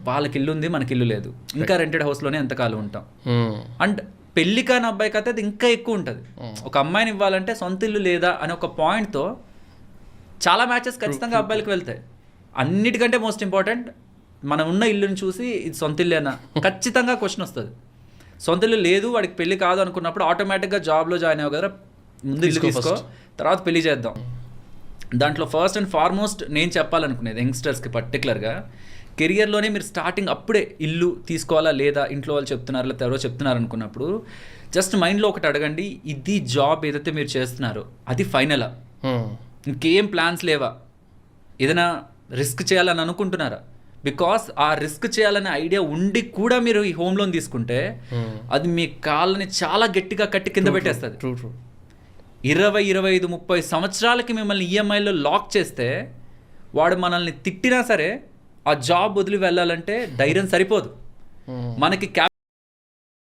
వాళ్ళకి ఇల్లు ఉంది, మనకి ఇల్లు లేదు, ఇంకా రెంటెడ్ హౌస్లోనే ఎంతకాలం ఉంటాం. అండ్ పెళ్లి కాని అబ్బాయికి అయితే అది ఇంకా ఎక్కువ ఉంటుంది. ఒక అమ్మాయిని ఇవ్వాలంటే సొంత ఇల్లు లేదా అనే ఒక పాయింట్తో చాలా మ్యాచెస్ ఖచ్చితంగా అబ్బాయిలకు వెళ్తాయి. అన్నిటికంటే మోస్ట్ ఇంపార్టెంట్, మనం ఉన్న ఇల్లుని చూసి ఇది సొంత ఇల్లేనా ఖచ్చితంగా క్వశ్చన్ వస్తుంది. సొంత ఇల్లు లేదు, వాడికి పెళ్లి కాదు అనుకున్నప్పుడు ఆటోమేటిక్గా జాబ్లో జాయిన్ అవ్వ కదా, ముందు ఇల్లు తీసుకో, తర్వాత పెళ్లి చేద్దాం. దాంట్లో ఫస్ట్ అండ్ ఫార్మోస్ట్ నేను చెప్పాలనుకునేది యంగ్స్టర్స్కి పర్టికులర్గా, కెరియర్లోనే మీరు స్టార్టింగ్ అప్పుడే ఇల్లు తీసుకోవాలా లేదా, ఇంట్లో వాళ్ళు చెప్తున్నారు లేదా ఎవరో చెప్తున్నారు అనుకున్నప్పుడు జస్ట్ మైండ్లో ఒకటి అడగండి, ఇది జాబ్ ఏదైతే మీరు చేస్తున్నారో అది ఫైనలా, ఇంకేం ప్లాన్స్ లేవా, ఏదైనా రిస్క్ చేయాలని అనుకుంటున్నారా? బికాస్ ఆ రిస్క్ చేయాలనే ఐడియా ఉండి కూడా మీరు ఈ హోమ్ లోన్ తీసుకుంటే అది మీ కాళ్ళని చాలా గట్టిగా కట్టి కింద పెట్టేస్తుంది. 20, 25, 30 సంవత్సరాలకి మిమ్మల్ని ఈఎంఐలో లాక్ చేస్తే వాడు మనల్ని తిట్టినా సరే ఆ జాబ్ వదిలి వెళ్ళాలంటే ధైర్యం సరిపోదు. మనకి